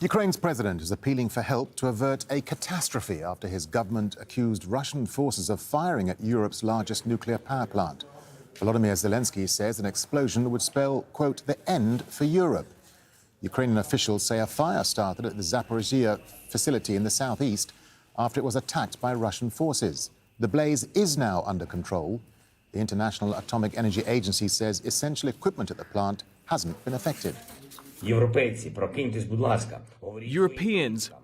Ukraine's president is appealing for help to avert a catastrophe after his government accused Russian forces of firing at Europe's largest nuclear power plant. Volodymyr Zelensky says an explosion would spell, quote, the end for Europe. Ukrainian officials say a fire started at the Zaporizhzhia facility in the southeast after it was attacked by Russian forces. The blaze is now under control. The International Atomic Energy Agency says essential equipment at the plant hasn't been affected. Europeans,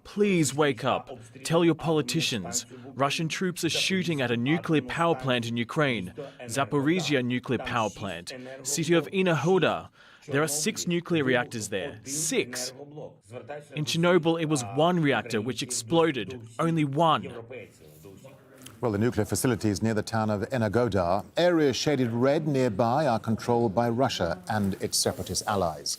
please wake up. Tell your politicians. Russian troops are shooting at a nuclear power plant in Ukraine, Zaporizhzhia nuclear power plant, city of Inahoda. There are 6 nuclear reactors there. 6. In Chernobyl, it was 1 reactor which exploded. Only 1. Well, the nuclear facilities near the town of Energodar, areas shaded red nearby, are controlled by Russia and its separatist allies.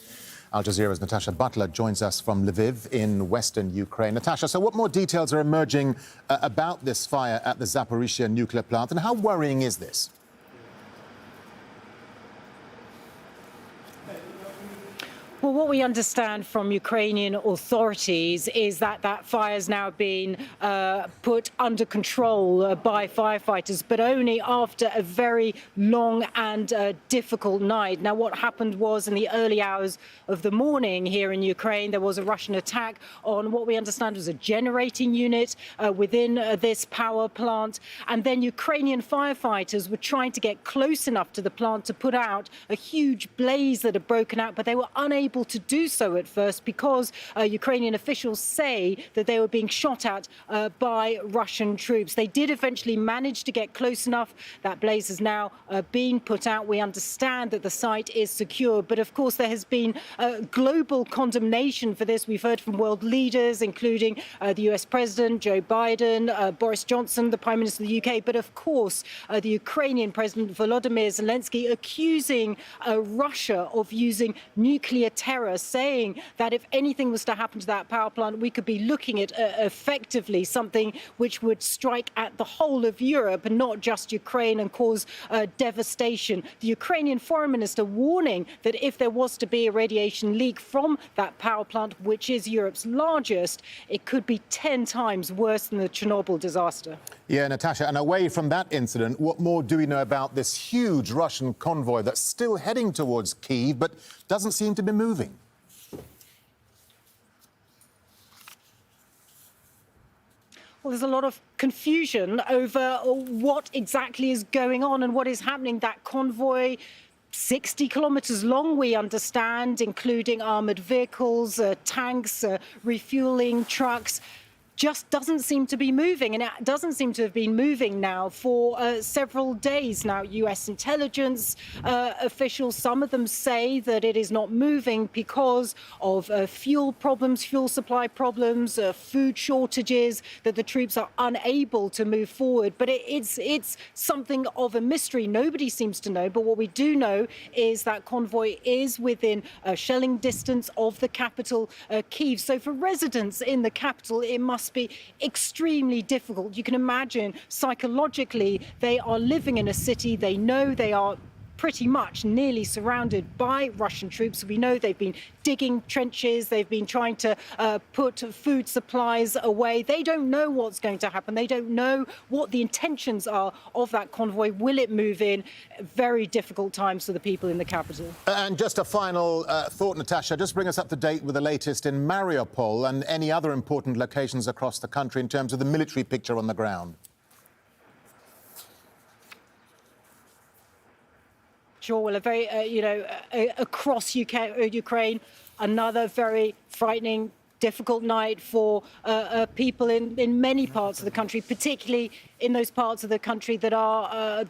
Al Jazeera's Natasha Butler joins us from Lviv in western Ukraine. Natasha, so what more details are emerging about this fire at the Zaporizhzhia nuclear plant, and how worrying is this? Well, what we understand from Ukrainian authorities is that that fire has now been put under control by firefighters, but only after a very long and difficult night. Now, what happened was in the early hours of the morning here in Ukraine, there was a Russian attack on what we understand was a generating unit within this power plant. And then Ukrainian firefighters were trying to get close enough to the plant to put out a huge blaze that had broken out, but they were unable to do so at first because Ukrainian officials say that they were being shot at by Russian troops. They did eventually manage to get close enough. That blaze has now been put out. We understand that the site is secure, but of course there has been global condemnation for this. We've heard from world leaders, including the US President, Joe Biden, Boris Johnson, the Prime Minister of the UK, but of course the Ukrainian President Volodymyr Zelensky accusing Russia of using nuclear terror, saying that if anything was to happen to that power plant, we could be looking at effectively something which would strike at the whole of Europe and not just Ukraine and cause devastation. The Ukrainian foreign minister warning that if there was to be a radiation leak from that power plant, which is Europe's largest, it could be 10 times worse than the Chernobyl disaster. Yeah, Natasha, and away from that incident, what more do we know about this huge Russian convoy that's still heading towards Kyiv but doesn't seem to be moving? Well, there's a lot of confusion over what exactly is going on and what is happening. That convoy, 60 kilometers long, we understand, including armored vehicles, tanks, refueling trucks, just doesn't seem to be moving, and it doesn't seem to have been moving now for several days now. US intelligence officials, some of them say that it is not moving because of fuel problems, fuel supply problems, food shortages, that the troops are unable to move forward. But it's something of a mystery. Nobody seems to know, but what we do know is that convoy is within shelling distance of the capital, Kyiv. So for residents in the capital, it must be extremely difficult. You can imagine psychologically they are living in a city, they know they are pretty much nearly surrounded by Russian troops. We know they've been digging trenches, they've been trying to put food supplies away. They don't know what's going to happen. They don't know what the intentions are of that convoy. Will it move in? Very difficult times for the people in the capital. And just a final thought, Natasha, just bring us up to date with the latest in Mariupol and any other important locations across the country in terms of the military picture on the ground. Sure, well, a very, across Ukraine, another very frightening, difficult night for people in many parts of the country, particularly in those parts of the country that are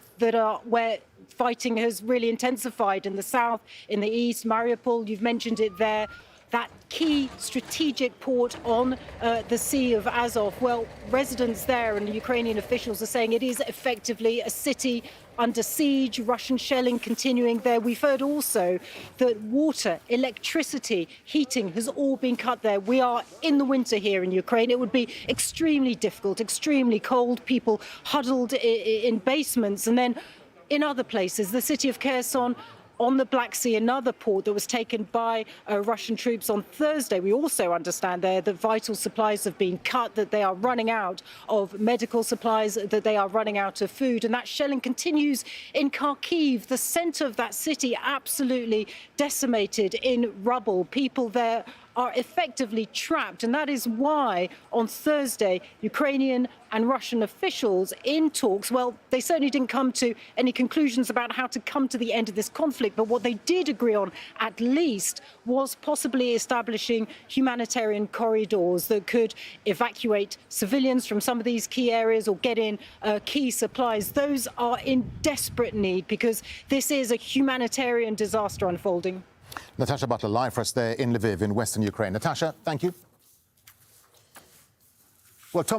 where fighting has really intensified in the south, in the east. Mariupol, you've mentioned it there. That key strategic port on the Sea of Azov. Well, residents there and the Ukrainian officials are saying it is effectively a city under siege, Russian shelling continuing there. We've heard also that water, electricity, heating has all been cut there. We are in the winter here in Ukraine. It would be extremely difficult, extremely cold, people huddled in basements. And then in other places, the city of Kherson, on the Black Sea, another port that was taken by Russian troops on Thursday. We also understand there that vital supplies have been cut, that they are running out of medical supplies, that they are running out of food. And that shelling continues in Kharkiv, the center of that city, absolutely decimated in rubble. People there are effectively trapped. And that is why on Thursday, Ukrainian and Russian officials in talks, well, they certainly didn't come to any conclusions about how to come to the end of this conflict. But what they did agree on, at least, was possibly establishing humanitarian corridors that could evacuate civilians from some of these key areas or get in key supplies. Those are in desperate need because this is a humanitarian disaster unfolding. Natasha Butler live for us there in Lviv in western Ukraine. Natasha, thank you. Well, Thomas.